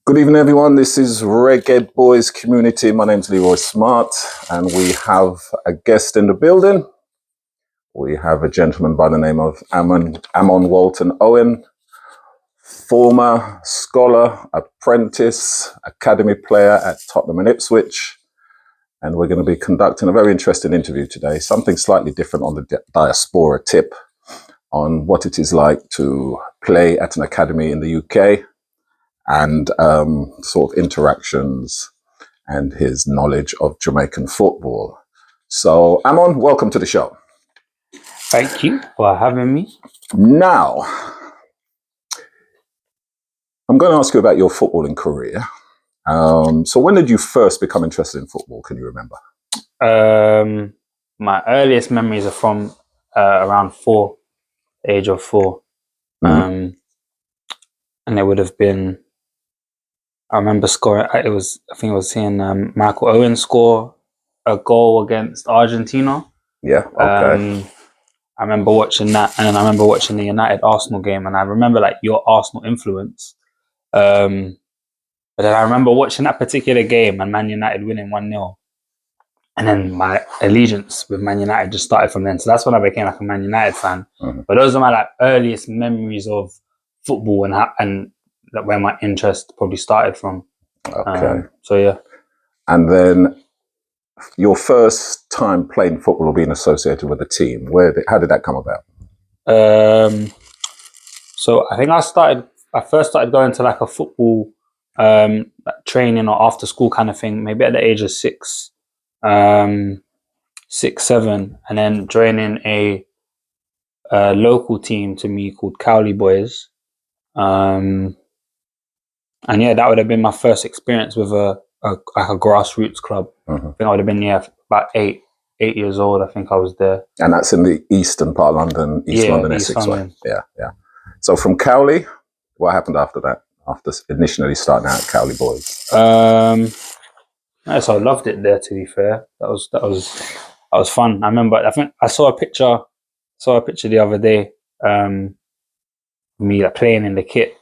Good evening, everyone. This is Reggae Boys Community. My name's Leroy Smart, and we have a guest in the building. We have a gentleman by the name of Amon Walton Owen, former scholar, apprentice, academy player at Tottenham and Ipswich. And we're going to be conducting a very interesting interview today, something slightly different on the diaspora tip on what it is like to play at an academy in the UK. And sort of interactions and his knowledge of Jamaican football. So, Amon, welcome to the show. Thank you for having me. Now, I'm going to ask you about your footballing career. So when did you first become interested in football? Can you remember? My earliest memories are from around age of 4. Mhm. And it would have been, I remember scoring, I think I was seeing Michael Owen score a goal against Argentina. Yeah, okay. I remember watching that, and then I remember watching the United Arsenal game, and I remember like your Arsenal influence. But then I remember watching that particular game and Man United winning 1-0. And then my allegiance with Man United just started from then. So that's when I became like a Man United fan. Mhm. But those are my like earliest memories of football and where my interest probably started from. Okay. So yeah. And then your first time playing football or being associated with a team, how did that come about? So I think I first started going to like a football like training or after school kind of thing, maybe at the age of 6, 7, and then joining a local team to me called Cowley Boys. And yeah, that would have been my first experience with a grassroots club. Mhm. I think I would have been about 8 years old. I think I was there. And that's in the eastern part of London, East London, East Essex way. London. Yeah. So from Cowley, what happened after that? After initially starting out at Cowley Boys? So I loved it there. To be fair, that was fun. I remember. I think I saw a picture the other day. Me like, playing in the kit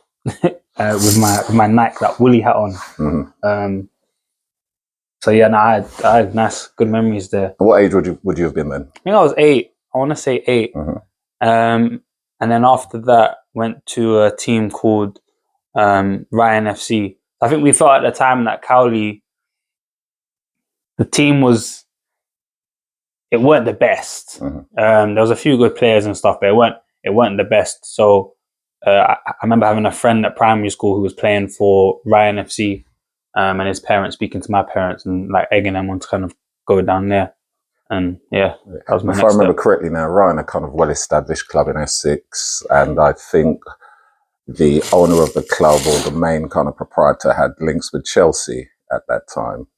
with my Nike that woolly hat on. Mm-hmm. So yeah, no, I had nice, good memories there. And what age would you have been then? I think I was 8. I want to say 8. Mm-hmm. And then after that, went to a team called Ryan FC. I think we thought at the time that Cowley, the team it weren't the best. Mm-hmm. There was a few good players and stuff, but it weren't the best. So I remember having a friend at primary school who was playing for Ryan FC, and his parents speaking to my parents and like egging them on to kind of go down there. And yeah, that was my If I next remember step. correctly now, Ryan, a kind of well-established club in Essex, and I think the owner of the club or the main kind of proprietor had links with Chelsea at that time.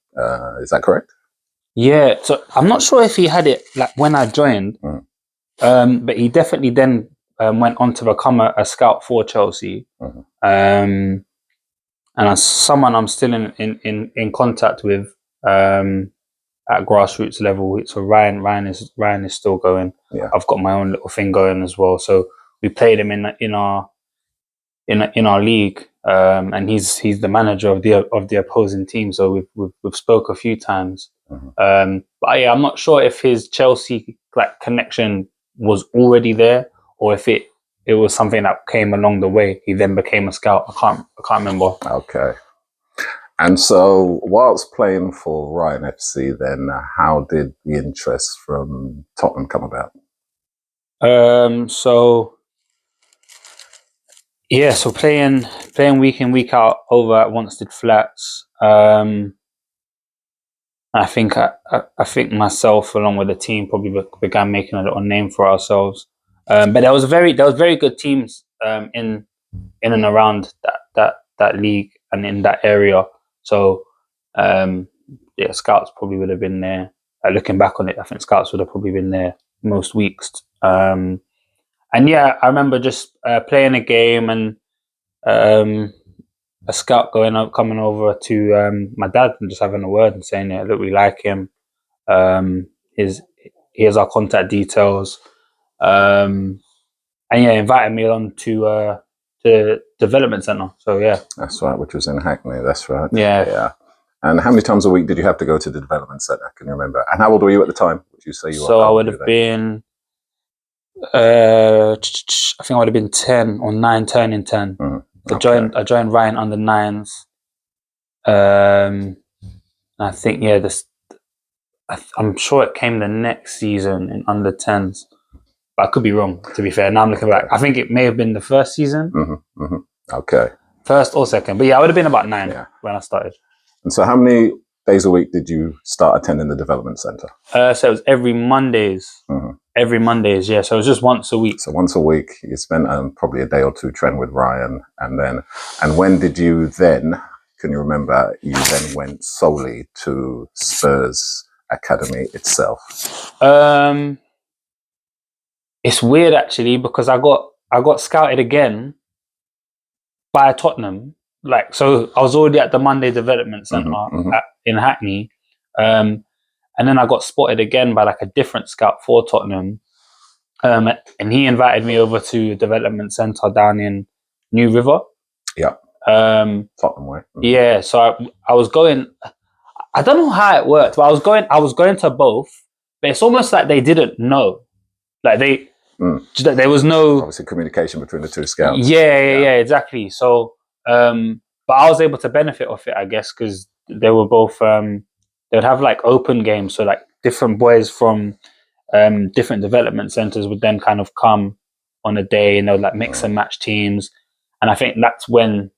Is that correct? Yeah, so I'm not sure if he had it like when I joined, but he definitely then went on to become a scout for Chelsea. And as someone I'm still in contact with at grassroots level. So Ryan is still going. Yeah. I've got my own little thing going as well. So we played him in our league, and he's the manager of the opposing team. So we've spoke a few times. But yeah, I'm not sure if his Chelsea like connection was already there or if it was something that came along the way. He then became a scout. I can't remember. Okay. And so, whilst playing for Ryan FC, then how did the interest from Tottenham come about? So playing week in week out over at Wanstead Flats. I think myself along with the team probably began making a little name for ourselves. But there was very good teams in and around that league and in that area. So scouts probably would have been there. Looking back on it, I think scouts would have probably been there most weeks. And yeah, I remember just playing a game and a scout coming over to my dad and just having a word and saying, "Yeah, look, we like him. Here's our contact details." And yeah, invited me on to to development centre. So yeah, That's right, which was in Hackney. That's right. yeah. Yeah. And how many times a week did you have to go to the development centre? Can you remember? And how old were you at the time? Would you say you were? So How I old would were you have then? been, I think I would have been 10 or 9, turning 10. Okay. I joined Ryan under 9s. I think I'm sure it came the next season in under 10s. But I could be wrong, to be fair. Now I'm looking back. I think it may have been the first season. Okay. First or second. But yeah, I would have been about 9 when I started. And so how many days a week did you start attending the development centre? So it was every Mondays. Every Mondays, yeah. So it was just once a week. So once a week, you spent probably a day or two training with Ryan. And when did you then, can you remember, you then went solely to Spurs Academy itself? It's weird actually, because I got scouted again by Tottenham. Like, so I was already at the Monday Development Centre in Hackney. And then I got spotted again by like a different scout for Tottenham. And he invited me over to a development centre down in New River. Yeah. Tottenham way. Yeah. So I was going, I don't know how it worked, but I was going to both, but it's almost like they didn't know. Like there was no obviously communication between the two scouts. Yeah, exactly. So, but I was able to benefit off it, I guess, because they were both. They would have like open games, so like different boys from different development centers would then kind of come on a day, and they would like mix and match teams. And I think that's when,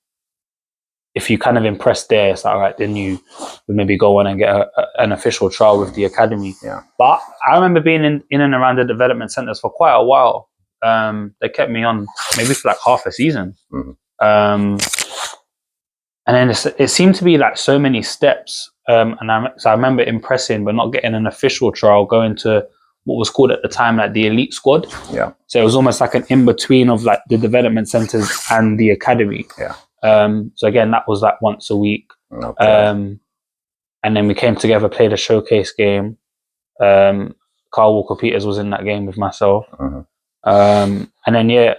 if you kind of impress there, it's like, all right, then you would maybe go on and get an official trial with the academy. Yeah. But I remember being in and around the development centers for quite a while. They kept me on maybe for like half a season. And then it seemed to be like so many steps. So I remember impressing, but not getting an official trial, going to what was called at the time like the elite squad. Yeah. So it was almost like an in-between of like the development centers and the academy. Yeah. So again, that was like once a week. Okay. And then we came together, played a showcase game. Carl Walker-Peters was in that game with myself. And then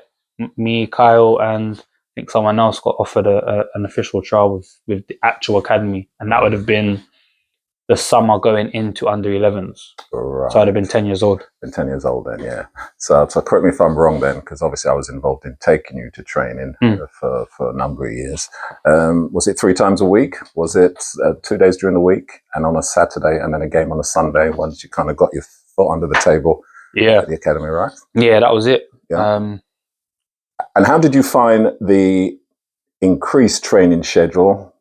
me, Kyle, and I think someone else got offered an official trial with the actual academy, and that would have been the summer going into under 11s. Right. So I'd have been 10 years old. Been 10 years old then, yeah. So correct me if I'm wrong then, because obviously I was involved in taking you to training for a number of years. Was it 3 times a week? Was it 2 days during the week and on a Saturday and then a game on a Sunday once you kind of got your foot under the table at the academy, right? Yeah, that was it. Yeah. And how did you find the increased training schedule,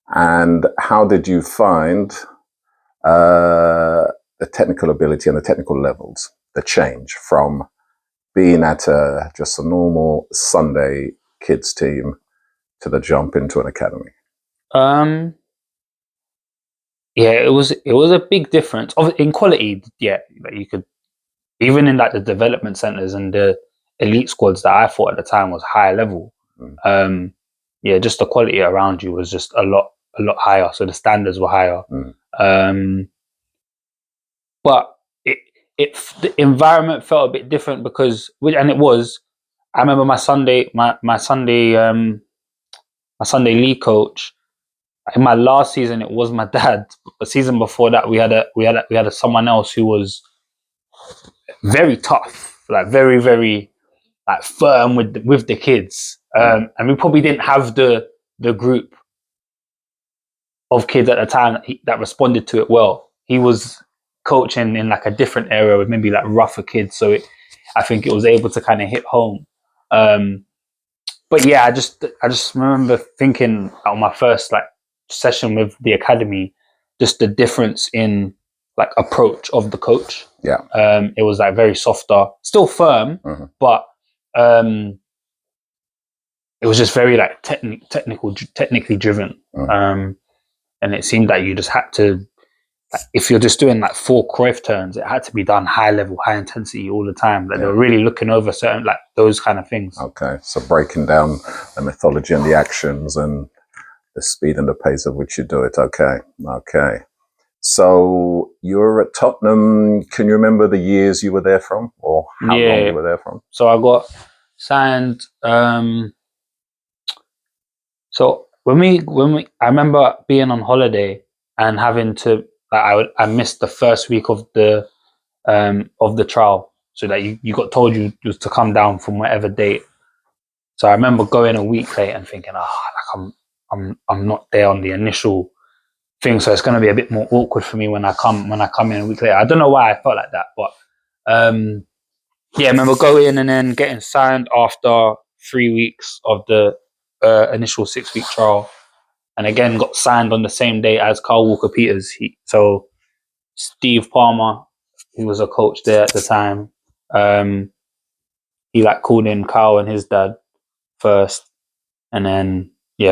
and how did you find the technical ability and the technical levels, the change from being at just a normal Sunday kids team to the jump into an academy? Yeah, it was a big difference in quality. Yeah, like you could, even in like the development centers and the elite squads that I thought at the time was high level. Yeah, just the quality around you was just a lot higher. So the standards were higher. But the environment felt a bit different because, and it was, I remember my Sunday league coach. In my last season, it was my dad. The season before that, we had someone else who was very tough, like very, very like firm with the kids. And we probably didn't have the group of kids at the time that responded to it well. He was coaching in like a different area with maybe like rougher kids, so I think it was able to kind of hit home. But yeah, I just remember thinking on my first like session with the academy, just the difference in like approach of the coach. Yeah. It was like very softer, still firm, but it was just very like technically driven. And it seemed that you just had to, like, if you're just doing like 4 Cruyff turns, it had to be done high level, high intensity all the time. Like they were really looking over certain, like those kind of things. Okay, so breaking down the mythology and the actions and the speed and the pace of which you do it. Okay. So you were at Tottenham. Can you remember the years you were there from, or how long you were there from? So I got signed So I remember being on holiday and having to, I missed the first week of the trial, so that you got told you was to come down from whatever date. So I remember going a week late and thinking, like I'm not there on the initial thing, so it's going to be a bit more awkward for me when I come in a week later. I don't know why I felt like that, but yeah, I remember going and then getting signed after 3 weeks of the initial 6-week trial, and again got signed on the same day as Carl Walker Peters. So Steve Palmer, who was a coach there at the time, he like called in Carl and his dad first, and then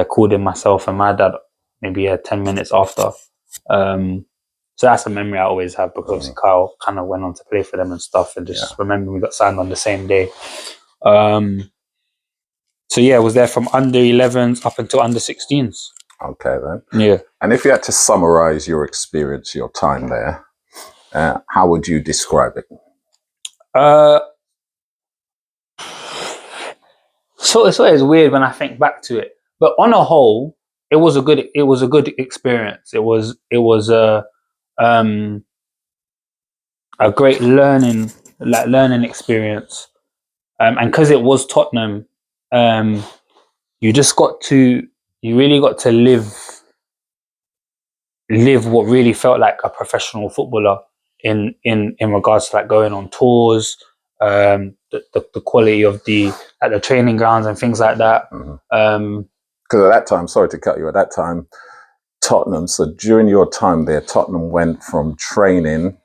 called in myself and my dad maybe 10 minutes after. So that's a memory I always have, because Kyle kind of went on to play for them and stuff, and just remember we got signed on the same day. So I was there from under 11s up until under 16s. Okay, then. Yeah. And if you had to summarize your experience, your time there, how would you describe it? So it's always weird when I think back to it, but on a whole, it was a good experience. It was a great learning experience, and because it was Tottenham, you really got to live what really felt like a professional footballer in regards to like going on tours, the quality of the training grounds and things like that. Because at that time, sorry to cut you, at that time, Tottenham, so during your time there, Tottenham went from training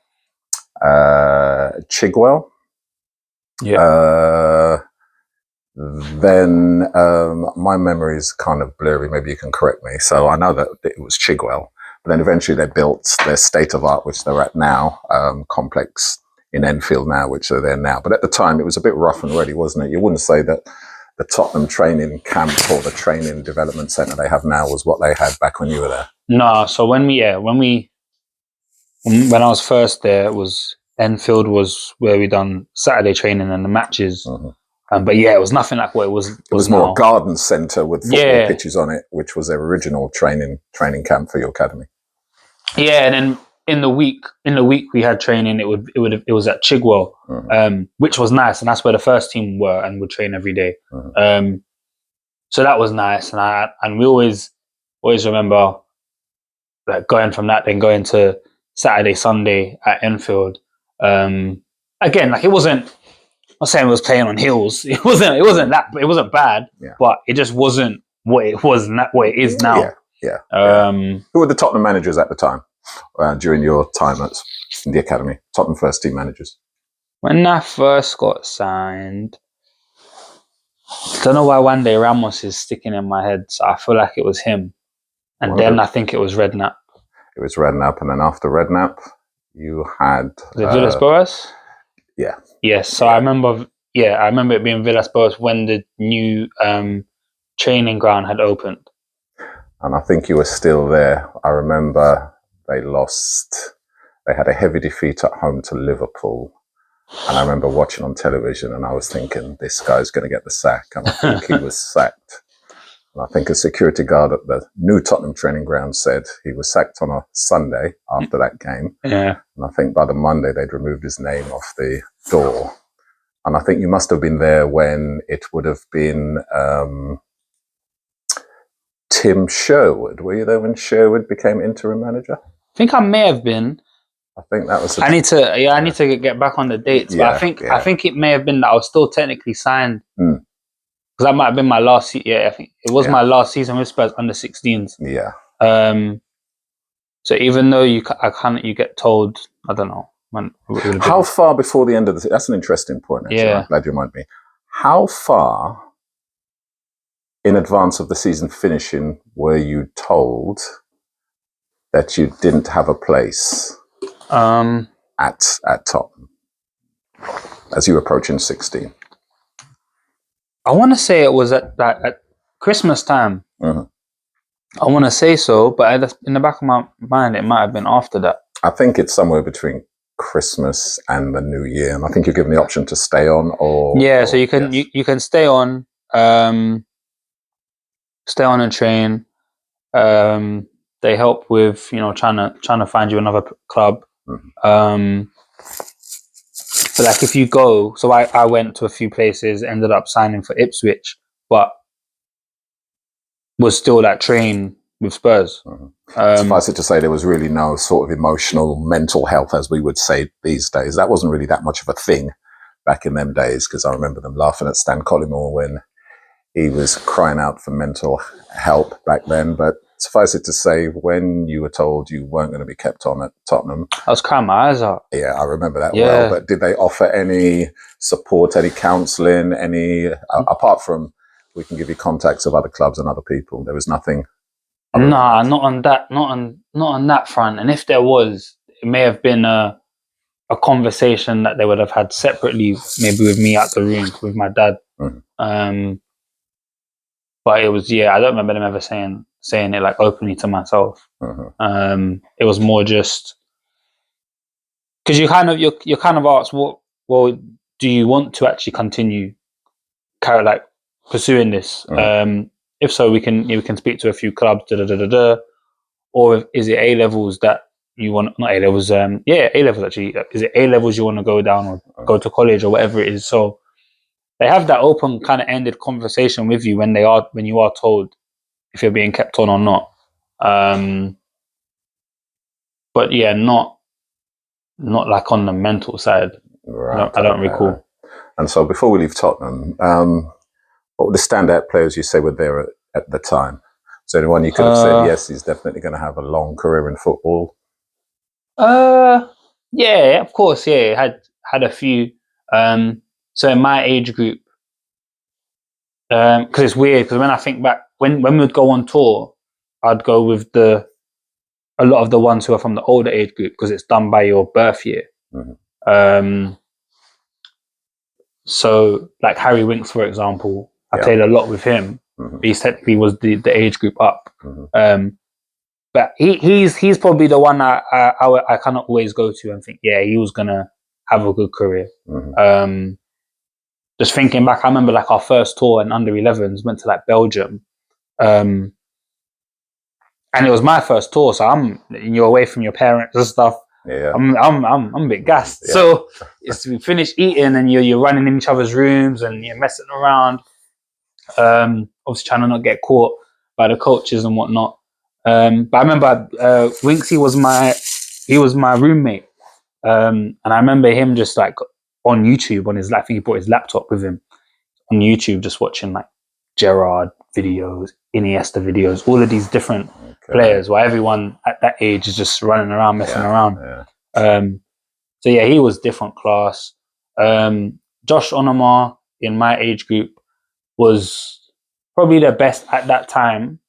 Chigwell. Then my memory is kind of blurry, maybe you can correct me. So I know that it was Chigwell, but then eventually they built their state of art, which they're at now, complex in Enfield now, which they're there now. But at the time, it was a bit rough and ready, wasn't it? You wouldn't say that the Tottenham training camp or the training development centre they have now was what they had back when you were there. No, so when I was first there, it was Enfield was where we done Saturday training and the matches. But it was nothing like what it was. It was more a garden centre with football pitches on it, which was their original training camp for your academy. Yeah, and then in the week we had training. It was at Chigwell, which was nice, and that's where the first team were and would train every day. So that was nice, and we always remember like going from that, then going to Saturday, Sunday at Enfield. Again, like it wasn't. I'm saying it was playing on hills. It wasn't bad, but it just wasn't what it was, what it is now. Who were the Tottenham managers at the time during your time in the academy? Tottenham first team managers. When I first got signed, I don't know why one day Ramos is sticking in my head, so I feel like it was him. And then I think it was Redknapp. It was Redknapp, and then after Redknapp, you had Villas-Boas. Yeah. Yes. So I remember it being Villas-Boas when the new training ground had opened. And I think you were still there. I remember they lost. They had a heavy defeat at home to Liverpool. And I remember watching on television and I was thinking, this guy's going to get the sack. And I think he was sacked. And I think a security guard at the new Tottenham training ground said he was sacked on a Sunday after that game. Yeah. And I think by the Monday, they'd removed his name off the door. And I think you must have been there when it would have been Tim Sherwood. Were you there when Sherwood became interim manager? I think I may have been. I think that was. I need to get back on the dates, but I think it may have been that I was still technically signed. Because that might have been my last season. Yeah, I think it was my last season with Spurs under 16s. Yeah. So even though you get told, I don't know. How far before the end of the season? That's an interesting point, actually. Yeah. I'm glad you reminded me. How far in advance of the season finishing were you told that you didn't have a place at Tottenham as you were approaching 16? I want to say it was at Christmas time. I want to say so, but in the back of my mind, it might have been after that. I think it's somewhere between Christmas and the New Year, and I think you're given the option to stay on, or so you can you can stay on. stay on and train. They help with trying to find you another club. But like if you go, so I went to a few places, ended up signing for Ipswich, but was still like train with Spurs. Suffice it to say, there was really no sort of emotional, mental health, as we would say these days. That wasn't really that much of a thing back in them days, because I remember them laughing at Stan Collymore when he was crying out for mental help back then. But suffice it to say, when you were told you weren't going to be kept on at Tottenham, I was crying my eyes out. Yeah, I remember that well. But did they offer any support, any counselling, apart from we can give you contacts of other clubs and other people? There was nothing. Nah, not on that. Not on that front. And if there was, it may have been a conversation that they would have had separately, maybe with me at the room with my dad. But it was I don't remember them ever saying it like openly to myself. It was more just because you're kind of asked, well, do you want to actually continue like pursuing this? If so, we can speak to a few clubs, or is it A levels that you want? Not A levels, A levels actually. Is it A levels you want to go down or go to college or whatever it is? So they have that open kind of ended conversation with you when you are told if you're being kept on or not. But yeah, not like on the mental side. Right, I don't recall. And so before we leave Tottenham, what were the standout players you say were there at the time? So anyone you could have said, yes, he's definitely going to have a long career in football? Yeah, of course, yeah. Had a few. So in my age group, because it's weird, because when I think back, when we would go on tour, I'd go with a lot of the ones who are from the older age group, because it's done by your birth year. So like Harry Winks, for example, I played a lot with him. He technically was the age group up. But he's probably the one I kind of always go to and think, yeah, he was gonna have a good career. Just thinking back, I remember like our first tour in under 11s went to like Belgium, and it was my first tour, so you're away from your parents and stuff. Yeah, I'm a bit gassed. Yeah. So we finish eating and you're running in each other's rooms and you're messing around. Obviously trying to not get caught by the coaches and whatnot. But I remember Winksy was my roommate, and I remember him just like on YouTube on his. I think he brought his laptop with him on YouTube, just watching like Gerrard videos, Iniesta videos, all of these different players. Where everyone at that age is just running around, messing around. So yeah, he was different class. Josh Onomar in my age group was probably the best at that time.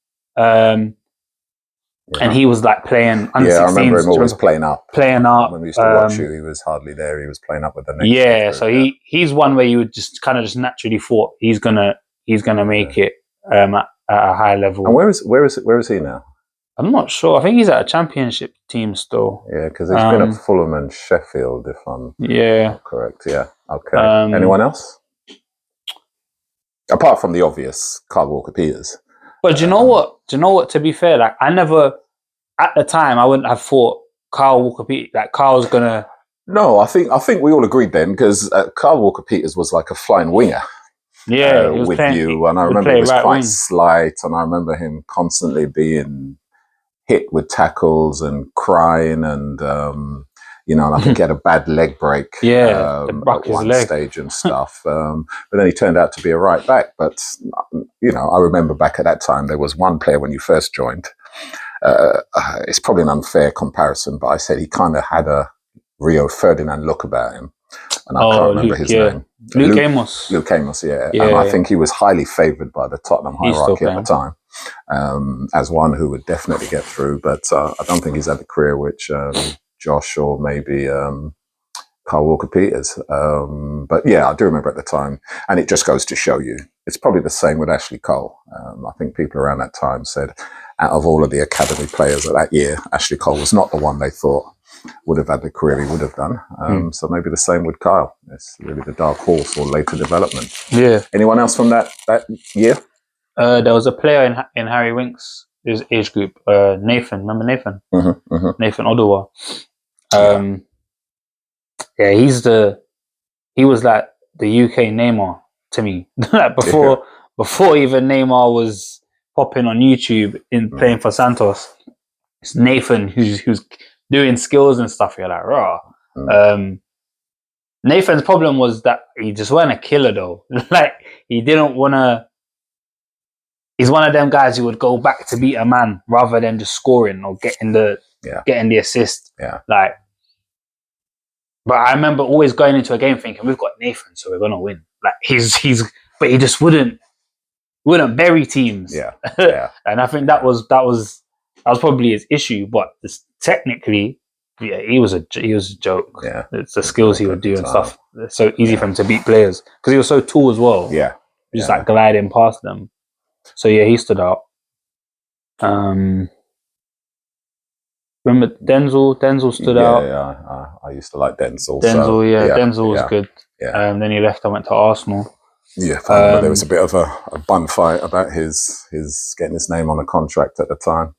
And he was like playing under 16s. I remember him always playing up. When we used to watch you, he was hardly there. He was playing up with the next. Yeah, so he's one where you would just kind of just naturally thought he's gonna make it at a high level. And where is he now? I'm not sure. I think he's at a championship team still. Yeah, because he's been at Fulham and Sheffield, if I'm not correct. Yeah. Okay. Anyone else? Apart from the obvious, Kyle Walker-Peters. But do you know what? To be fair, like I never, at the time, I wouldn't have thought Kyle Walker-Peters. Like Kyle's gonna. No, I think we all agreed then, because Kyle Walker-Peters was like a flying winger. Yeah, with you, and I remember he was quite slight, and I remember him constantly being hit with tackles and crying, and and I think he had a bad leg break at one stage and stuff. But then he turned out to be a right back. But I remember back at that time there was one player when you first joined. It's probably an unfair comparison, but I said he kind of had a Rio Ferdinand look about him, and I can't remember his name. Luke Amos. Luke Amos, yeah. And I think he was highly favoured by the Tottenham hierarchy at the time, as one who would definitely get through. But I don't think he's had the career which Josh or maybe Kyle Walker-Peters. But yeah, I do remember at the time. And it just goes to show you, it's probably the same with Ashley Cole. I think people around that time said, out of all of the academy players of that year, Ashley Cole was not the one they thought would have had the career he would have done. So maybe the same with Kyle. It's really the dark horse or later development. Yeah. Anyone else from that year? There was a player in Harry Winks' his age group, Nathan. Remember Nathan? Nathan Ottawa. Yeah, he was like the UK Neymar to me. Like before even Neymar was popping on YouTube in playing for Santos. It's Nathan who's doing skills and stuff. You're like, raw. Nathan's problem was that he just wasn't a killer though. Like he didn't wanna. He's one of them guys who would go back to beat a man rather than just scoring or getting the assist. Yeah. Like, but I remember always going into a game thinking we've got Nathan, so we're gonna win. Like but he just wouldn't bury teams. Yeah. Yeah. And I think that was probably his issue. But technically, yeah, he was a joke. Yeah. It's the skills he would do and stuff. It's so easy for him to beat players because he was so tall as well. Yeah. Just like gliding past them. So yeah, he stood out. Remember Denzel? Denzel stood out. Yeah, I used to like Denzel. Denzel was good. Yeah. Then he left and went to Arsenal. Yeah, there was a bit of a bun fight about his getting his name on a contract at the time.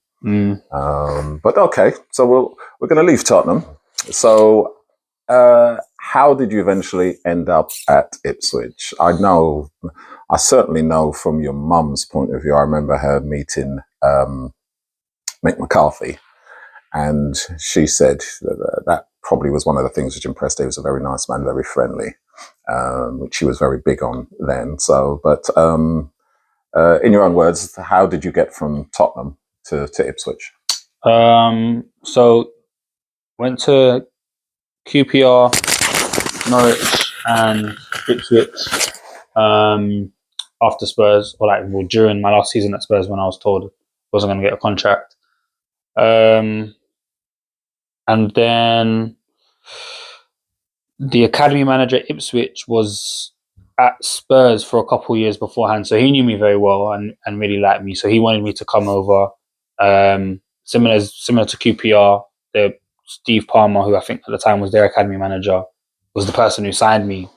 But okay, so we're going to leave Tottenham. So, how did you eventually end up at Ipswich? I certainly know from your mum's point of view. I remember her meeting Mick McCarthy, and she said that probably was one of the things which impressed her. He was a very nice man, very friendly, which she was very big on then. So, but in your own words, how did you get from Tottenham to Ipswich? So went to QPR, Norwich, and Ipswich after Spurs, during my last season at Spurs when I was told I wasn't going to get a contract. And then the academy manager at Ipswich was at Spurs for a couple of years beforehand, so he knew me very well and really liked me. So he wanted me to come over. Similar to QPR, Steve Palmer, who I think at the time was their academy manager, was the person who signed me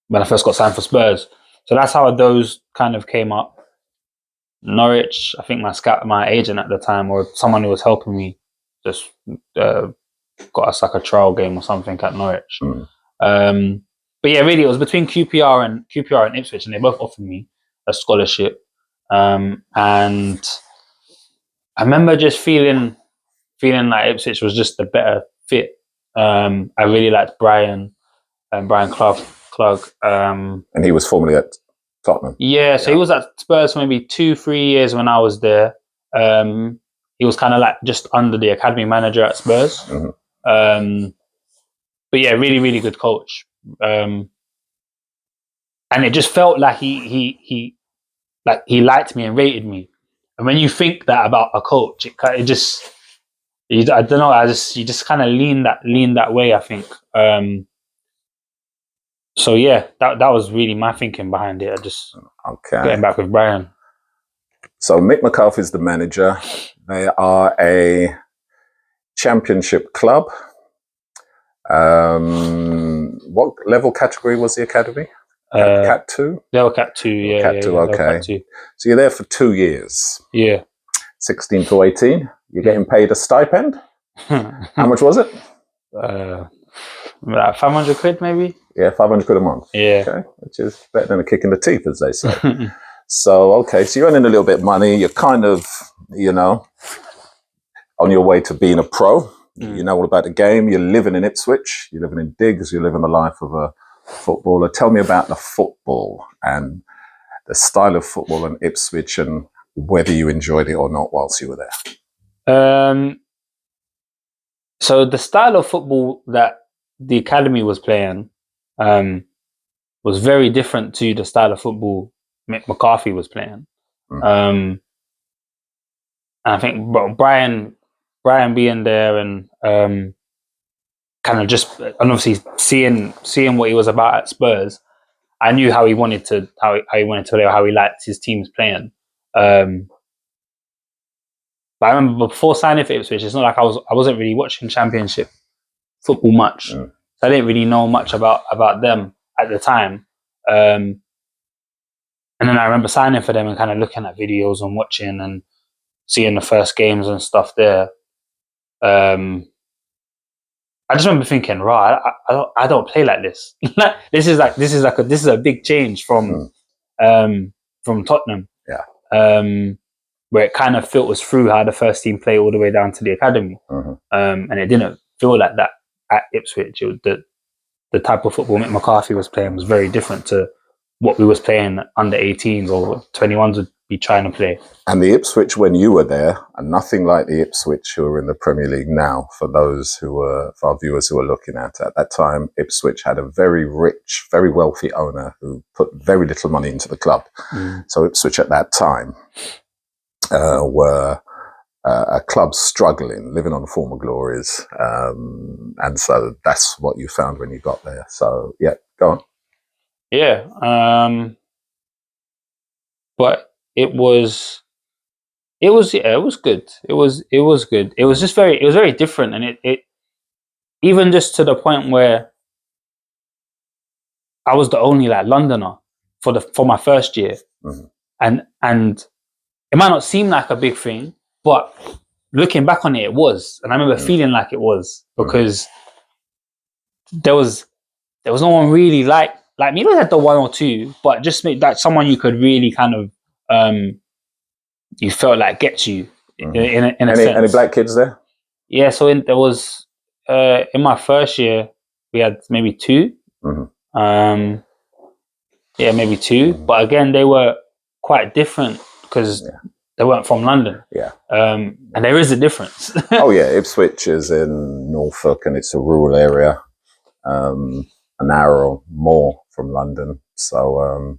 when I first got signed for Spurs. So that's how those kind of came up. Norwich, I think my agent at the time, or someone who was helping me, just got us like a trial game or something at Norwich. But yeah, really, it was between QPR and Ipswich, and they both offered me a scholarship. And I remember just feeling like Ipswich was just a better fit. I really liked Brian Clough. And he was formerly at Tottenham. Yeah, so he was at Spurs for maybe 2-3 years when I was there. He was kind of like just under the academy manager at Spurs. But yeah, really, really good coach. And it just felt like he liked me and rated me. And when you think that about a coach, I don't know. You just kind of lean that way, I think. So yeah, that was really my thinking behind it. I just getting back with Brian. So Mick McCarthy's the manager. They are a championship club. What level category was the academy? Cat 2? They were Cat 2, yeah. Cat 2, okay. Cat 2. So you're there for 2 years. Yeah. 16 to 18. You're getting paid a stipend. How much was it? Like 500 quid maybe? Yeah, 500 quid a month. Yeah. Okay, which is better than a kick in the teeth, as they say. So you're earning a little bit of money. You're kind of, on your way to being a pro. You know all about the game. You're living in Ipswich. You're living in digs. You're living the life of a footballer. Tell me about the football and the style of football in Ipswich and whether you enjoyed it or not whilst you were there. So the style of football that the academy was playing was very different to the style of football Mick McCarthy was playing. And I think Brian being there and kind of just and obviously seeing what he was about at Spurs, I knew how he wanted to play, or how he liked his teams playing. But I remember before signing for Ipswich, it's not like I wasn't really watching Championship football much. So I didn't really know much about them at the time. And then I remember signing for them and kind of looking at videos and watching and seeing the first games and stuff there. I just remember thinking, right, I don't play like this. This is a big change from Tottenham. Yeah. Where it kind of filters through how the first team play all the way down to the academy. And it didn't feel like that at Ipswich. It was the type of football Mick McCarthy was playing was very different to what we was playing under 18s or 21s would be trying to play. And the Ipswich when you were there, and nothing like the Ipswich who are in the Premier League now, for our viewers who are looking at that time, Ipswich had a very rich, very wealthy owner who put very little money into the club. So Ipswich at that time were a club struggling, living on former glories. And so that's what you found when you got there. So, yeah, go on. Yeah. But it was good. It was good. It was very different. And it even just to the point where I was the only like Londoner for my first year. And it might not seem like a big thing, but looking back on it, it was. And I remember feeling like it was because there was no one really like me. We had the one or two, but just like someone you could really kind of you felt like gets you in a sense. Any black kids there? Yeah, so there was in my first year we had maybe two. Yeah, maybe two. But again, they were quite different because they weren't from London. Yeah. And there is a difference. Oh yeah, Ipswich is in Norfolk and it's a rural area, an hour more from London. So,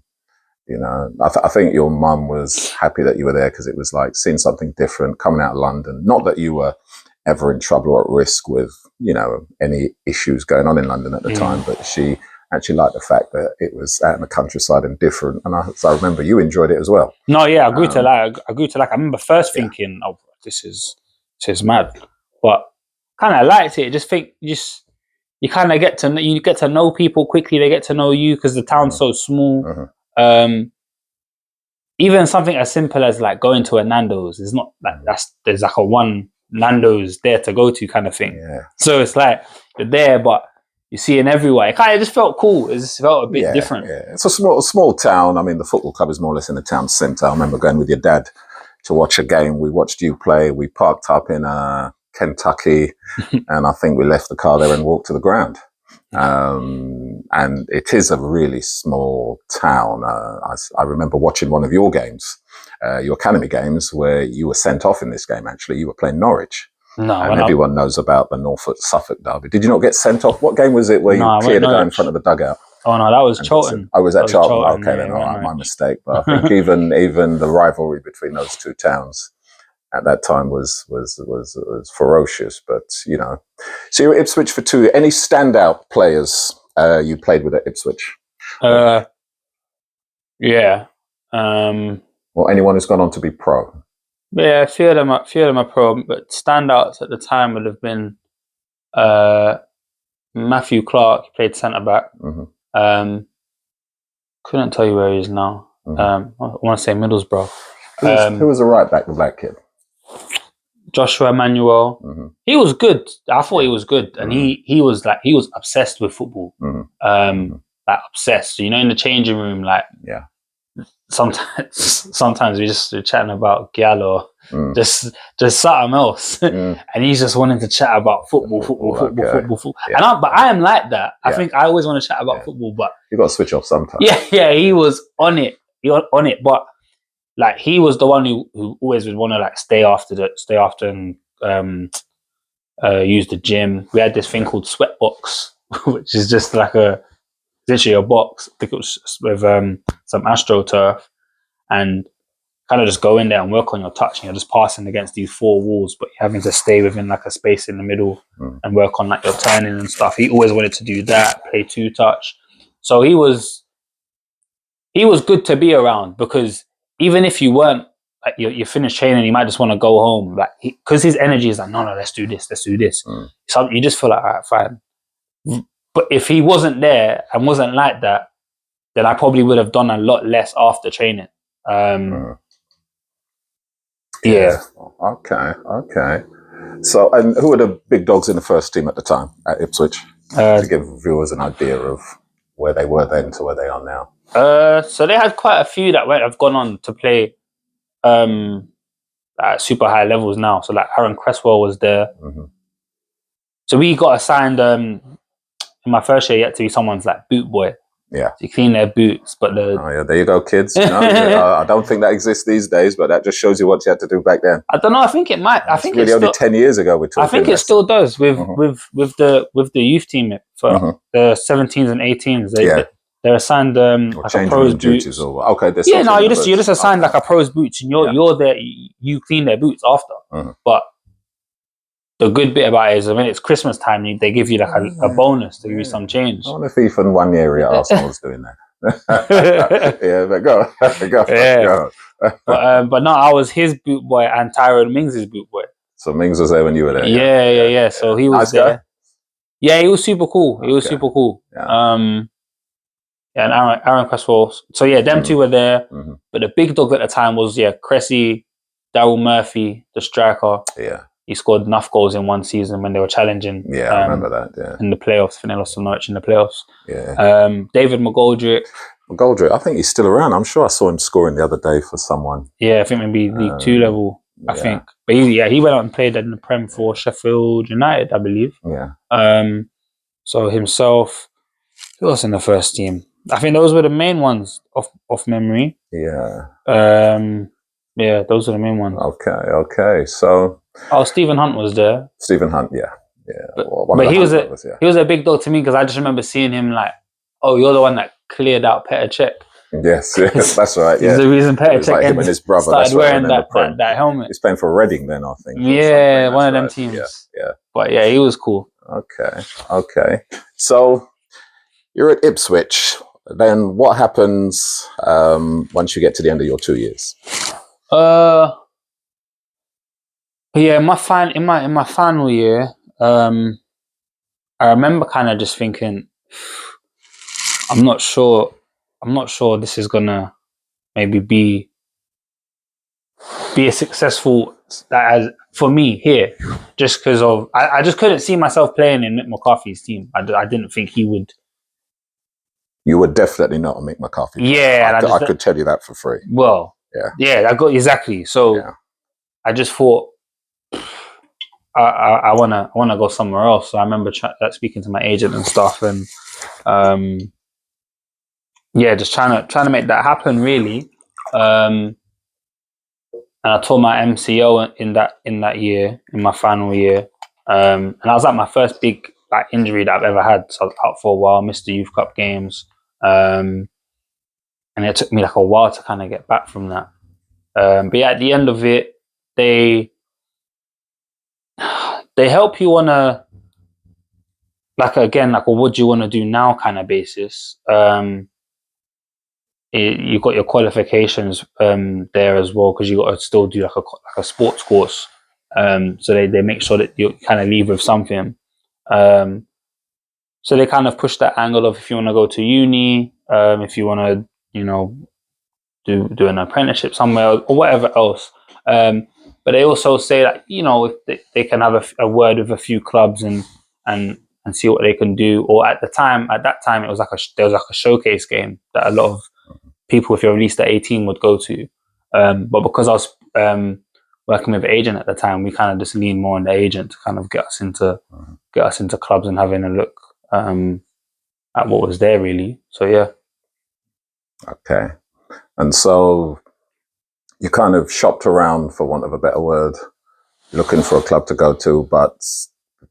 you know, I think your mum was happy that you were there because it was like seeing something different coming out of London. Not that you were ever in trouble or at risk with, you know, any issues going on in London at the time, but she actually liked the fact that it was out in the countryside and different. And I remember you enjoyed it as well. No, yeah, I grew to like. I remember first thinking, "Oh, this is mad," but kind of liked it. You kind of get to know people quickly. They get to know you because the town's so small. Even something as simple as like going to a Nando's is not like there's like a one Nando's there to go to kind of thing. Yeah. So it's like you're there, but you see it everywhere. It kind of just felt cool. It just felt a bit different. Yeah, it's a small town. I mean, the football club is more or less in the town centre. I remember going with your dad to watch a game. We watched you play. We parked up in Kentucky, and I think we left the car there and walked to the ground. And it is a really small town. I remember watching one of your games, your academy games, where you were sent off in this game. Actually, you were playing Norwich. No, and everyone knows about the Norfolk-Suffolk derby. Did you not get sent off? What game was it where you cleared a guy in front of the dugout? Oh no, that was Charlton. Was that Charlton? Okay, then all right, my mistake. But I think even the rivalry between those two towns at that time was ferocious. But you know, so you were at Ipswich for 2 years. Any standout players you played with at Ipswich? Yeah. Or anyone who's gone on to be pro? Yeah, a few of them are pro, but standouts at the time would have been Matthew Clark. He played centre back. Couldn't tell you where he is now. I want to say Middlesbrough. Who was the right back, the black kid? Joshua Emmanuel. He was good. I thought he was good, and he was obsessed with football. Like obsessed. You know, in the changing room, like sometimes we just chatting about Giallo, just something else, and he's just wanting to chat about football. Yeah. But I am like that. I think I always want to chat about football, but you got to switch off sometimes. Yeah, he was on it. But like he was the one who always would want to like stay after and use the gym. We had this thing called Sweatbox, which is just like literally a box. I think it was with some AstroTurf, and kind of just go in there and work on your touch. And you're just passing against these 4 walls, but you're having to stay within like a space in the middle and work on like your turning and stuff. He always wanted to do that, play 2-touch. So he was good to be around because even if you weren't like you finished training, you might just want to go home, like because his energy is like no, let's do this. So you just feel like all right, fine. But if he wasn't there and wasn't like that, then I probably would have done a lot less after training. Yeah. Okay. So, and who were the big dogs in the first team at the time at Ipswich? To give viewers an idea of where they were then to where they are now. So they had quite a few that have gone on to play at super high levels now. So like Aaron Cresswell was there. So we got assigned in my first year. You had to be someone's like boot boy. Yeah. To clean their boots, but there you go, kids. I don't think that exists these days, but that just shows you what you had to do back then. I don't know. I think it might. I think really only 10 years ago. We're talking. I think it still does with the youth team for the 17s and 18s. They're assigned like a pros boots. Okay. You're just assigned like a pros boots, and you're there. You clean their boots after, but. The good bit about it is when it's Christmas time, they give you like a bonus to give you some change. I wonder if even 1 year at Arsenal was doing that. But go. But no, I was his boot boy and Tyrone Mings' boot boy. So Mings was there when you were there. Yeah. So he was there. Yeah, he was super cool. Yeah. And Aaron Cresswell. So yeah, them two were there. But the big dog at the time was Cressy, Daryl Murphy, the striker. Yeah. He scored enough goals in one season when they were challenging. Yeah, I remember that. Yeah, in the playoffs, I think they lost to Norwich in the playoffs. Yeah. David McGoldrick. I think he's still around. I'm sure I saw him scoring the other day for someone. Yeah, I think maybe League Two level. I think, but he went out and played in the Prem for Sheffield United, I believe. Yeah. So himself. Who else in the first team? I think those were the main ones off memory. Yeah. Yeah, those are the main ones. Okay. So. Stephen Hunt was there. Stephen Hunt, yeah. But he was a big dog to me because I just remember seeing him like, oh, you're the one that cleared out Petr Cech. Yes, that's right. Yeah, he's the reason Petr Cech him and his brother started wearing that helmet. He's playing for Reading then, I think. Yeah, one of them teams. Yeah. But yeah, he was cool. Okay. So you're at Ipswich. Then what happens once you get to the end of your 2 years? Yeah, in my final year, I remember kind of just thinking, I'm not sure this is gonna maybe be a successful as for me here, just because of I just couldn't see myself playing in Mick McCarthy's team. I didn't think he would. You were definitely not a Mick McCarthy player. Yeah, I could tell you that for free. Well, I got exactly. So I just thought. I wanna go somewhere else. So I remember speaking to my agent and stuff, and just trying to make that happen really. And I told my MCO in that year, in my final year, and that was like my first big injury that I've ever had. So I was out for a while, missed the Youth Cup games, and it took me like a while to kind of get back from that. But yeah, at the end of it, they help you on a what do you want to do now kind of basis. You got your qualifications there as well because you got to still do like a sports course. So they make sure that you kind of leave with something. So they kind of push that angle of if you want to go to uni, if you want to do an apprenticeship somewhere or whatever else. But they also say that if they can have a word with a few clubs and see what they can do. Or at that time, it was there was a showcase game that a lot of people, if you're released at 18, would go to. But because I was working with an agent at the time, we kind of just leaned more on the agent to kind of get us into clubs and having a look at what was there really. So yeah. Okay, and so. You kind of shopped around, for want of a better word, looking for a club to go to, but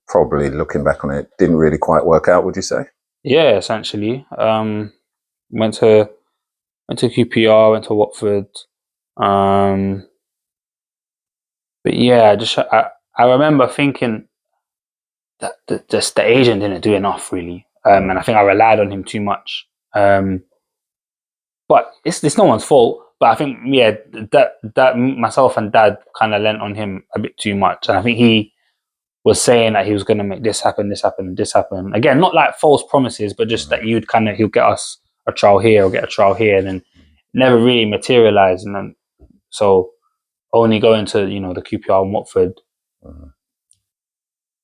probably looking back on it, didn't really quite work out, would you say? Yeah, essentially. Went to QPR, went to Watford. But yeah, I remember thinking that the agent didn't do enough really, and I think I relied on him too much. But it's no one's fault. But I think, that myself and Dad kind of lent on him a bit too much. And I think he was saying that he was going to make this happen, this happen, this happen. Again, not like false promises, but just that he'll get us a trial here or get a trial here, and then never really materialised. And then so only going to the QPR and Watford.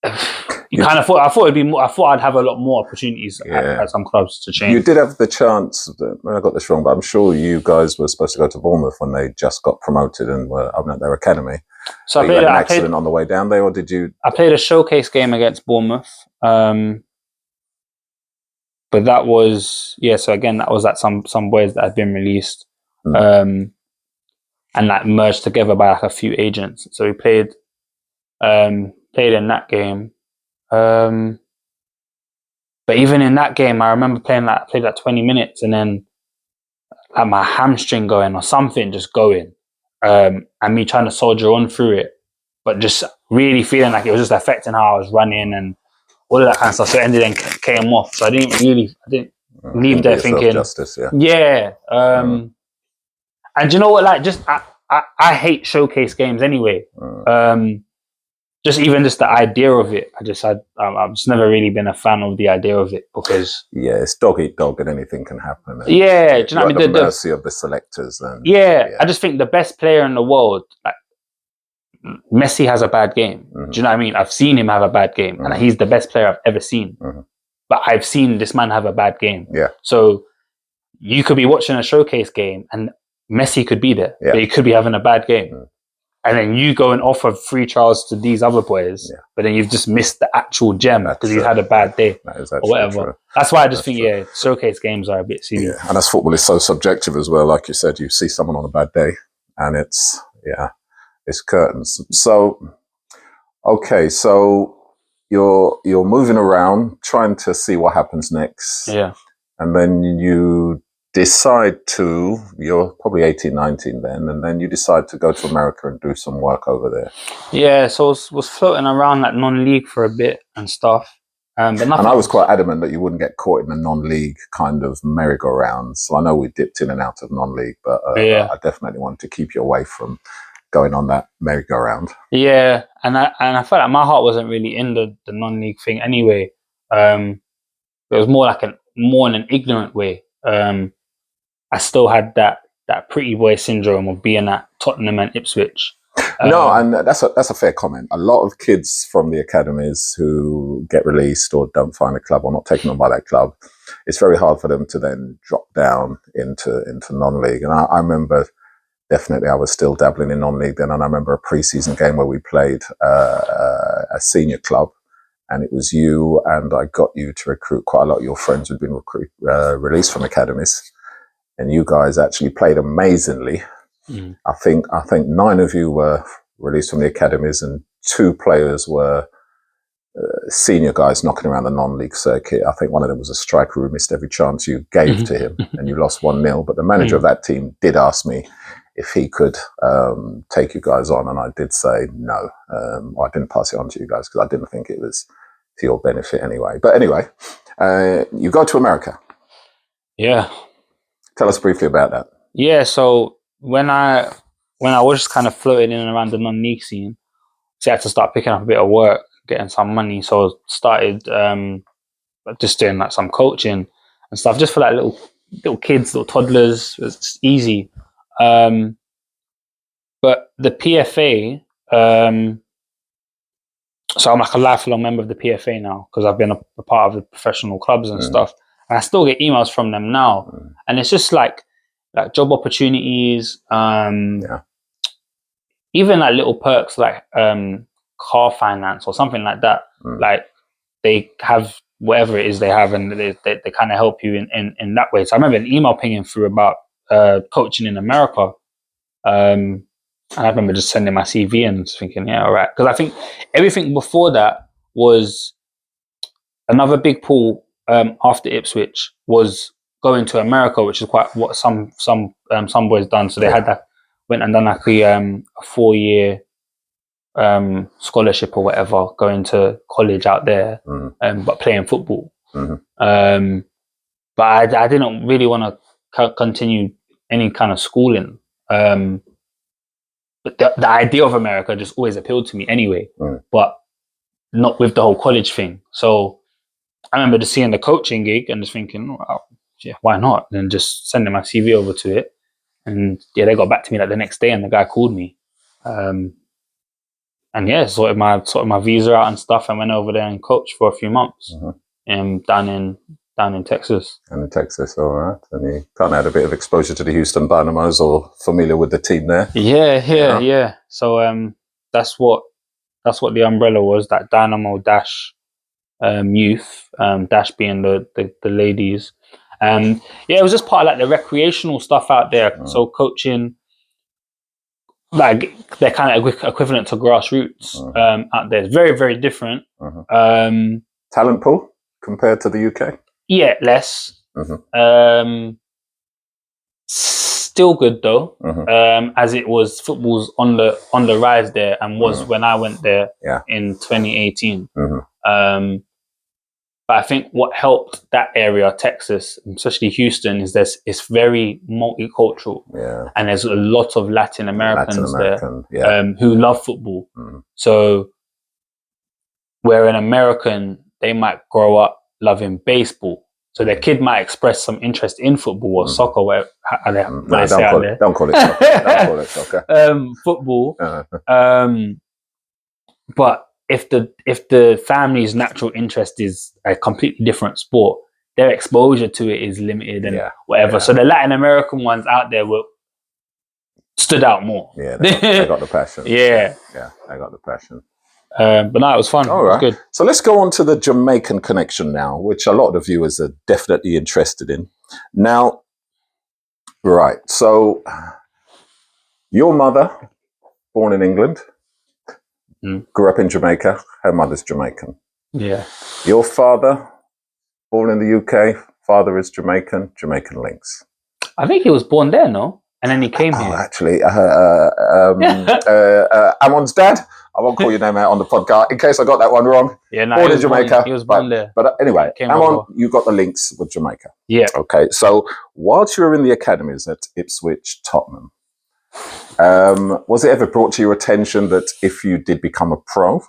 I thought it'd be more. I thought I'd have a lot more opportunities at some clubs to change. You did have the chance. I got this wrong, but I'm sure you guys were supposed to go to Bournemouth when they just got promoted and were up at their academy. So you had an accident on the way down there, or did you? I played a showcase game against Bournemouth, but that was So again, that was some boys that had been released, and that merged together by a few agents. So we played in that game. But even in that game, I remember played 20 minutes and then my hamstring going or something just going, and me trying to soldier on through it, but just really feeling like it was just affecting how I was running and all of that kind of stuff. So it ended and came off. So I didn't leave there thinking justice. And you know what? Like, just I hate showcase games anyway. Just the idea of it, I've just never really been a fan of the idea of it because it's dog eat dog and anything can happen. And do you know what I mean? The mercy of the selectors. And I just think the best player in the world, like Messi, has a bad game. Do you know what I mean? I've seen him have a bad game, and he's the best player I've ever seen. But I've seen this man have a bad game. So you could be watching a showcase game, and Messi could be there, but he could be having a bad game. And then you go and offer free trials to these other boys, but then you've just missed the actual gem because you had a bad day or whatever. True. That's why I just think, showcase games are a bit silly. Yeah, and as football is so subjective as well, like you said, you see someone on a bad day and it's curtains. So, okay, so you're moving around, trying to see what happens next. Yeah. And then you decide you're probably 18, 19 then, and then you decide to go to America and do some work over there. Yeah, so I was floating around that non-league for a bit and stuff. But nothing. And I was quite adamant that you wouldn't get caught in a non-league kind of merry-go-round. So I know we dipped in and out of non-league, but I definitely wanted to keep you away from going on that merry-go-round. Yeah, and I felt like my heart wasn't really in the non-league thing anyway. It was more like in an ignorant way. I still had that pretty boy syndrome of being at Tottenham and Ipswich. No, and that's a fair comment. A lot of kids from the academies who get released or don't find a club or not taken on by that club, it's very hard for them to then drop down into non-league. And I remember definitely I was still dabbling in non-league then, and I remember a pre-season game where we played a senior club, and it was you, and I got you to recruit quite a lot of your friends who'd been released from academies. And you guys actually played amazingly. I think 9 of you were released from the academies, and 2 players were senior guys knocking around the non-league circuit. I think one of them was a striker who missed every chance you gave to him, and you lost 1-0. But the manager of that team did ask me if he could take you guys on, and I did say no. I didn't pass it on to you guys because I didn't think it was to your benefit anyway. But anyway, you go to America. Yeah. Tell us briefly about that. Yeah, so when I was kind of floating in and around the non-league scene, so I had to start picking up a bit of work, getting some money. So I started just doing like some coaching and stuff, just for like little kids, little toddlers. It was just easy. But the PFA, so I'm like a lifelong member of the PFA now because I've been a part of the professional clubs and stuff. And I still get emails from them now. And it's just like job opportunities, even like little perks like car finance or something like that. Like they have whatever it is they have, and they kind of help you in that way. So I remember an email pinging through about coaching in America. And I remember just sending my CV and thinking, yeah, all right. Because I think everything before that was another big pull after Ipswich was going to America, which is quite what some boys done. So they went and done like a 4-year scholarship or whatever, going to college out there, but playing football. But I didn't really want to continue any kind of schooling. But the idea of America just always appealed to me anyway, but not with the whole college thing. So I remember just seeing the coaching gig and just thinking, wow, yeah, why not? And just sending my CV over to it. And yeah, they got back to me like the next day, and the guy called me. And yeah, sorted my visa out and stuff, and went over there and coached for a few months, down in Texas. And in Texas, all right. And you kind of had a bit of exposure to the Houston Dynamos, or familiar with the team there. Yeah. So that's what the umbrella was. That Dynamo Dash youth, Dash being the ladies. Yeah, it was just part of like the recreational stuff out there. So coaching, like they're kind of equivalent to grassroots out there. It's very, very different. Talent pool compared to the UK? Yeah, less. Still good though, as it was. Football's on the rise there, and was when I went there in 2018. But I think what helped that area, Texas, especially Houston, is it's very multicultural, and there's a lot of Latin Americans there who love football. So where an American, they might grow up loving baseball, so their kid might express some interest in football or soccer, whatever they say out there. Don't call it soccer. Don't call it soccer. Football. But if the family's natural interest is a completely different sport, their exposure to it is limited and whatever. So the Latin American ones out there stood out more. Yeah, they got the passion. Yeah, they got the passion. But no, it was fun. All right. It was good. So let's go on to the Jamaican connection now, which a lot of the viewers are definitely interested in. Now, right. So your mother, born in England, grew up in Jamaica. Her mother's Jamaican. Yeah. Your father, born in the UK, father is Jamaican links. I think he was born there, no? And then he came here. Actually, Amon's dad. I won't call your name out on the podcast in case I got that one wrong. Yeah, no, born in Jamaica. He was born there. But anyway, Amon, over. you got the links with Jamaica. Yeah. Okay, so whilst you were in the academies at Ipswich, Tottenham, was it ever brought to your attention that if you did become a pro,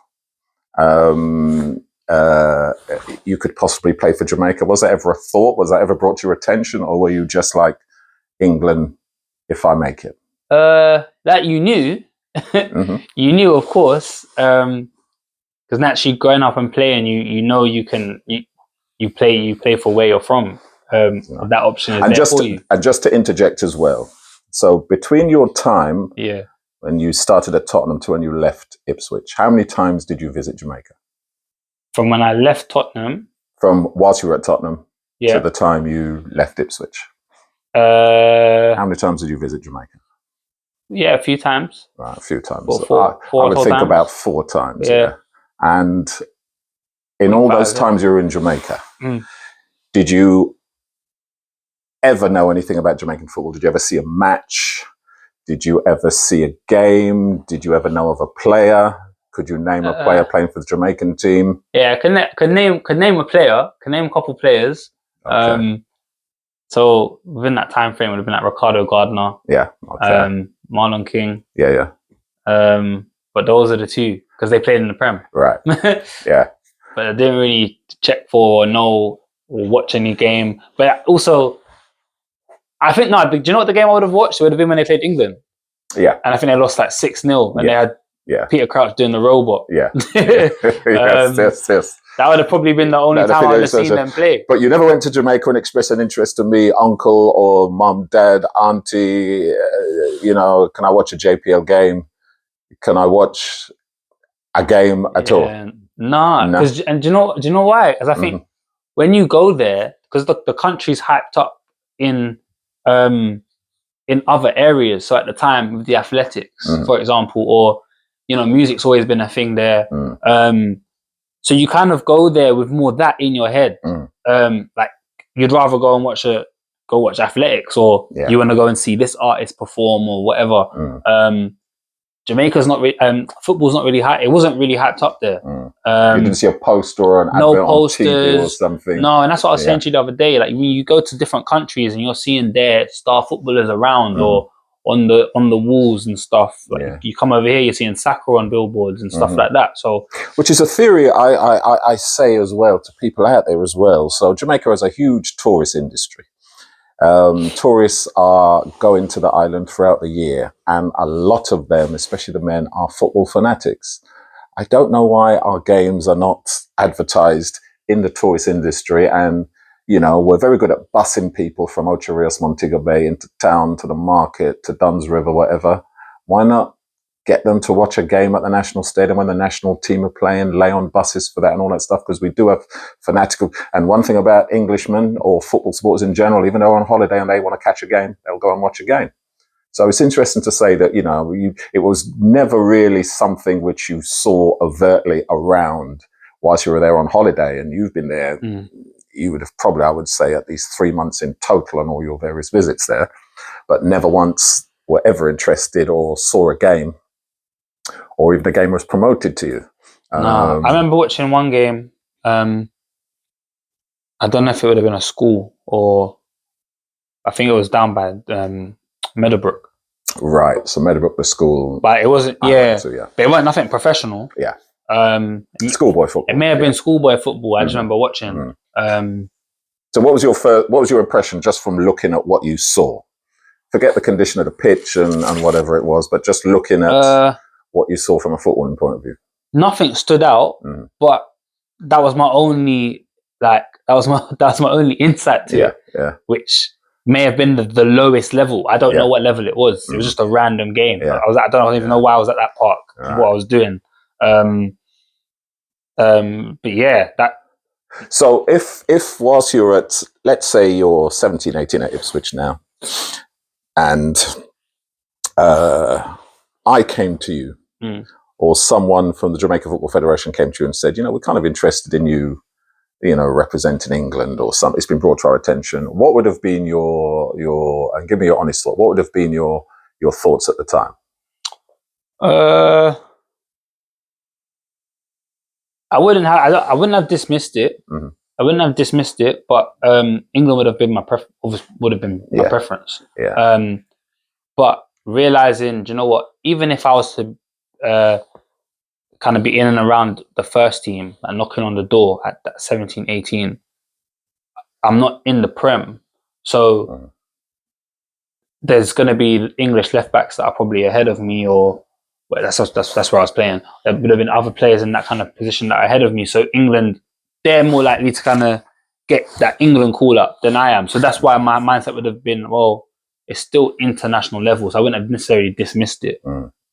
you could possibly play for Jamaica? Was that ever a thought? Was that ever brought to your attention? Or were you just like, England, if I make it? That you knew. You knew, of course, because naturally growing up and playing, you know you play for where you're from. That option is there for you. And just to interject as well, so between your time when you started at Tottenham to when you left Ipswich, how many times did you visit Jamaica? From when I left Tottenham? From whilst you were at Tottenham to the time you left Ipswich? How many times did you visit Jamaica? Yeah, a few times. Right, a few times. Four I would think times. about 4 times. Yeah. And in all those times you were in Jamaica, did you ever know anything about Jamaican football? Did you ever see a match? Did you ever see a game? Did you ever know of a player? Could you name a player playing for the Jamaican team? Yeah, could name a player. Could name a couple players. Okay. So within that time frame, it would have been like Ricardo Gardner. Yeah. Okay. Marlon King. Yeah. But those are the two because they played in the Prem. Right. Yeah. But I didn't really check for or know or watch any game. But also, I think do you know what the game I would have watched? It would have been when they played England. Yeah. And I think they lost like 6-0 and they had Peter Crouch doing the robot. Yeah. Yes. That would have probably been the only time I would have seen them play. But you never went to Jamaica and expressed an interest to me, uncle or mum, dad, auntie, can I watch a JPL game? Can I watch a game at all? No. And do you know why? Because I think when you go there, because the country's hyped up in other areas. So at the time with the athletics, for example, or music's always been a thing there. So you kind of go there with more that in your head. Like you'd rather go and watch athletics, or you want to go and see this artist perform or whatever. Jamaica's not really, football's not really it wasn't really hyped up there. You didn't see a poster or an advert on TV or something? No, and that's what I was saying to you the other day. Like when you go to different countries and you're seeing their star footballers around or on the walls and stuff. Like you come over here, you're seeing Saka on billboards and stuff like that. So, which is a theory I say as well to people out there as well. So Jamaica has a huge tourist industry. Tourists are going to the island throughout the year, and a lot of them, especially the men, are football fanatics. I don't know why our games are not advertised in the tourist industry, and we're very good at bussing people from Ocho Rios, Montego Bay into town, to the market, to Duns River, whatever. Why not get them to watch a game at the national stadium when the national team are playing, lay on buses for that and all that stuff? Because we do have fanatical. And one thing about Englishmen or football supporters in general, even though they're on holiday and they want to catch a game, they'll go and watch a game. So it's interesting to say that, it was never really something which you saw overtly around whilst you were there on holiday, and you've been there. You would have probably, I would say, at least 3 months in total on all your various visits there, but never once were ever interested or saw a game, or even the game was promoted to you. No, I remember watching one game. I don't know if it would have been a school, or I think it was down by Meadowbrook. Right, so Meadowbrook, the school. But it wasn't, So, yeah. They weren't nothing professional. Yeah. Schoolboy football. It may have been schoolboy football. I just remember watching. So what was your impression just from looking at what you saw? Forget the condition of the pitch and whatever it was, but just looking at what you saw from a footballing point of view. Nothing stood out, but that was my only that was my only insight to it. Yeah. Which may have been the lowest level. I don't know what level it was. It was just a random game. Yeah. I don't even know why I was at that park, what I was doing. But yeah, that. So if whilst you're at, let's say you're 17, 18 at Ipswich now, and I came to you, or someone from the Jamaica Football Federation came to you and said, we're kind of interested in you, representing England or something, it's been brought to our attention. What would have been your and give me your honest thought, what would have been your thoughts at the time? I wouldn't have dismissed it. I wouldn't have dismissed it, but England would have been my preference. Yeah. But realizing, do you know what? Even if I was to kind of be in and around the first team and knocking on the door at that 17, 18, I'm not in the Prem, so there's going to be English left backs that are probably ahead of me, or that's where I was playing. There would have been other players in that kind of position that are ahead of me. So England, they're more likely to kind of get that England call up than I am. So that's why my mindset would have been, well, it's still international levels. I wouldn't have necessarily dismissed it.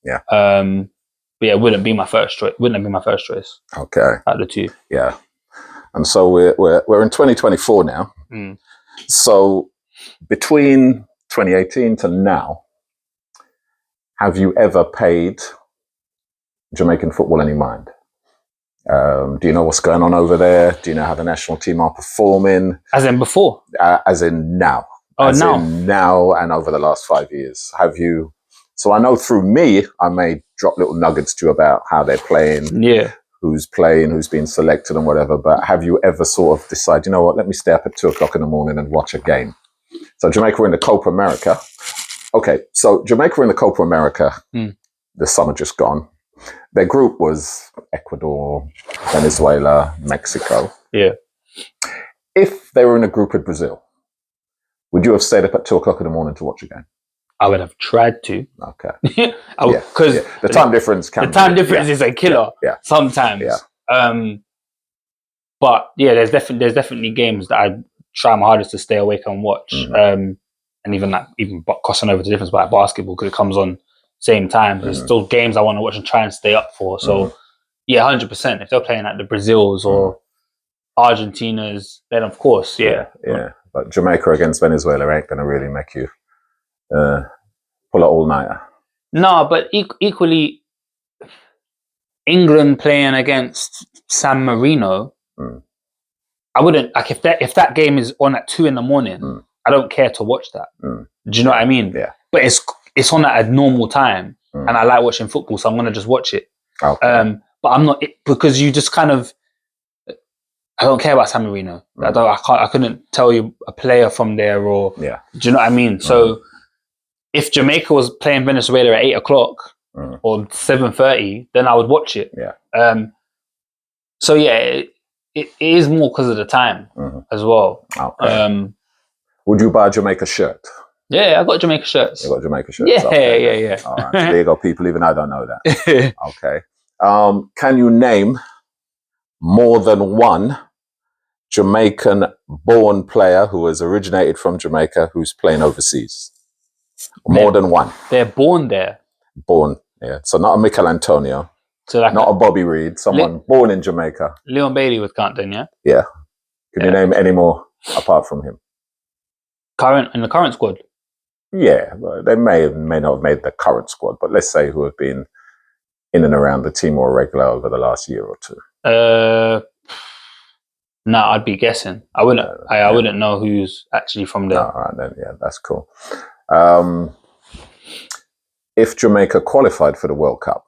Yeah. But yeah, it wouldn't be my first choice. Wouldn't have been my first choice. Okay. Out of the two. Yeah. And so we're in 2024 now. So between 2018 to now, have you ever paid Jamaican football any mind? Do you know what's going on over there? Do you know how the national team are performing? As in before? As in now. In now and over the last 5 years. Have you? So I know through me, I may drop little nuggets to you about how they're playing. Yeah. Who's playing, who's been selected and whatever. But have you ever sort of decided, you know what, let me stay up at 2:00 in the morning and watch a game? So Jamaica were in the Copa America. Okay, so Jamaica were in the Copa America. The summer just gone. Their group was Ecuador, Venezuela, Mexico. Yeah. If they were in a group with Brazil, would you have stayed up at 2:00 in the morning to watch a game? I would have tried to. Okay. Because the time difference is a killer sometimes. Yeah. But yeah, there's definitely games that I try my hardest to stay awake and watch. And even crossing over to difference like basketball, because it comes on same time. There's still games I want to watch and try and stay up for. So yeah, 100%. If they're playing at the Brazils or Argentinas, then of course, yeah. But Jamaica against Venezuela ain't going to really make you pull an all-nighter. No, but equally, England playing against San Marino, I wouldn't, like, if that game is on at 2 a.m, I don't care to watch that. Do you know what I mean? Yeah. But it's on at a normal time, and I like watching football, so I'm gonna just watch it. Okay. But I'm not, because you just kind of, I don't care about San Marino. I couldn't tell you a player from there, or do you know what I mean? So if Jamaica was playing Venezuela at 8:00 or 7:30, then I would watch it. Yeah. So yeah, it is more because of the time as well. Okay. Would you buy a Jamaica shirt? Yeah, I got Jamaica shirts. You got Jamaica shirts? Yeah, Okay. yeah. All right. So there you go, people. Even I don't know that. Okay. Can you name more than one Jamaican-born player who has originated from Jamaica who's playing overseas? More than one. They're born there. Born, yeah. So not a Michael Antonio, So like not a Bobby Reed, someone born in Jamaica. Leon Bailey would count then, yeah? Yeah. Can you name any more apart from him? In the current squad? Yeah, well, they may not have made the current squad, but let's say who have been in and around the team more regular over the last year or two. No, I'd be guessing. I wouldn't. I wouldn't know who's actually from there. No, all right, then, yeah, that's cool. If Jamaica qualified for the World Cup,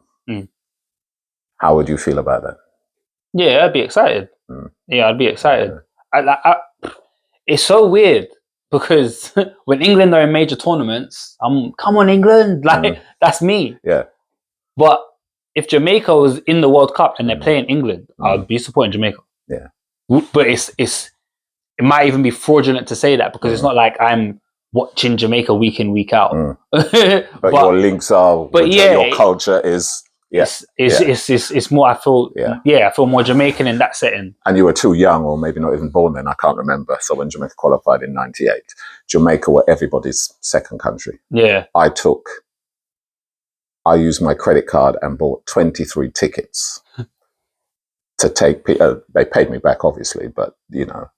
how would you feel about that? Yeah, I'd be excited. Yeah, I'd be excited. It's so weird because when England are in major tournaments, come on England, like that's me. Yeah. But if Jamaica was in the World Cup and they're playing England, I'd be supporting Jamaica. Yeah. But it might even be fraudulent to say that because it's not like I'm watching Jamaica week in, week out. But your links are, your culture is, it's more, I feel more Jamaican in that setting. And you were too young or maybe not even born then, I can't remember. So when Jamaica qualified in 98, Jamaica were everybody's second country. Yeah. I used my credit card and bought 23 tickets to take, they paid me back obviously, but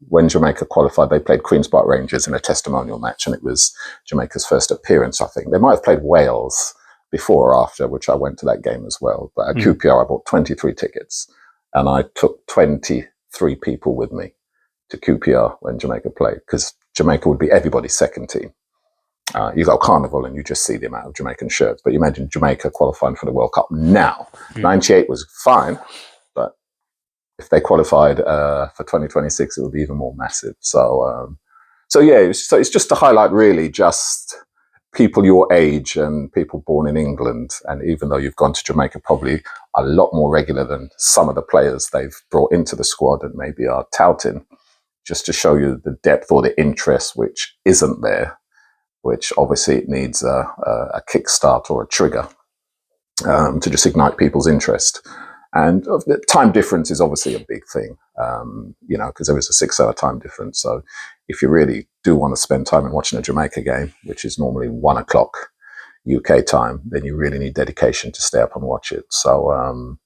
when Jamaica qualified, they played Queen's Park Rangers in a testimonial match and it was Jamaica's first appearance, I think. They might have played Wales before or after, which I went to that game as well. But at QPR, I bought 23 tickets and I took 23 people with me to QPR when Jamaica played because Jamaica would be everybody's second team. You go Carnival and you just see the amount of Jamaican shirts, but you imagine Jamaica qualifying for the World Cup now. 98 was fine, but if they qualified for 2026, it would be even more massive. So it's just to highlight really just people your age and people born in England. And even though you've gone to Jamaica probably a lot more regular than some of the players they've brought into the squad and maybe are touting, just to show you the depth or the interest which isn't there, which obviously it needs a kickstart or a trigger to just ignite people's interest. And the time difference is obviously a big thing, because there is a 6-hour time difference. So if you really do want to spend time in watching a Jamaica game, which is normally 1 o'clock UK time, then you really need dedication to stay up and watch it. So,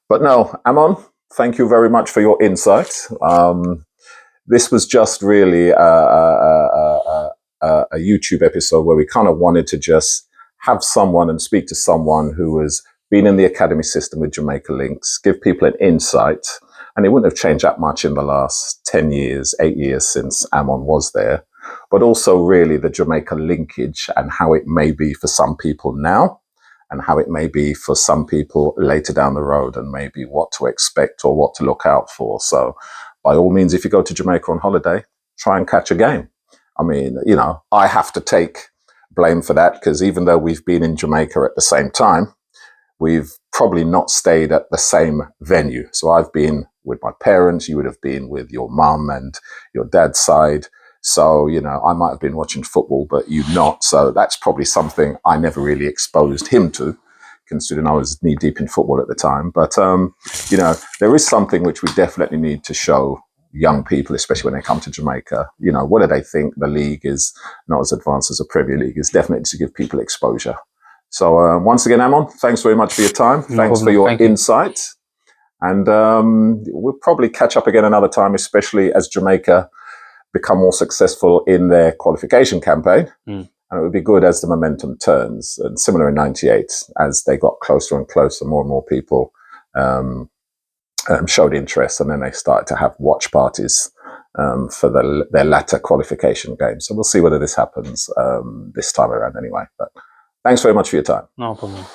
but no, Amon, thank you very much for your insight. This was just really a YouTube episode where we kind of wanted to just have someone and speak to someone who has been in the academy system with Jamaica Links, give people an insight. And it wouldn't have changed that much in the last 10 years, 8 years since Amon was there, but also really the Jamaica linkage and how it may be for some people now and how it may be for some people later down the road and maybe what to expect or what to look out for. So by all means, if you go to Jamaica on holiday, try and catch a game. I mean, I have to take blame for that because even though we've been in Jamaica at the same time, we've probably not stayed at the same venue. So I've been with my parents, you would have been with your mum and your dad's side. So, I might have been watching football, but you not. So that's probably something I never really exposed him to, considering I was knee deep in football at the time. But, there is something which we definitely need to show young people, especially when they come to Jamaica. What do they think? The league is not as advanced as a Premier League. It's definitely to give people exposure. So once again, Amon, thanks very much for your time. Thanks for your insight. And we'll probably catch up again another time, especially as Jamaica become more successful in their qualification campaign. And it would be good as the momentum turns. And similar in 98, as they got closer and closer, more and more people showed interest. And then they started to have watch parties for their latter qualification games. So we'll see whether this happens this time around anyway. But thanks very much for your time. No problem.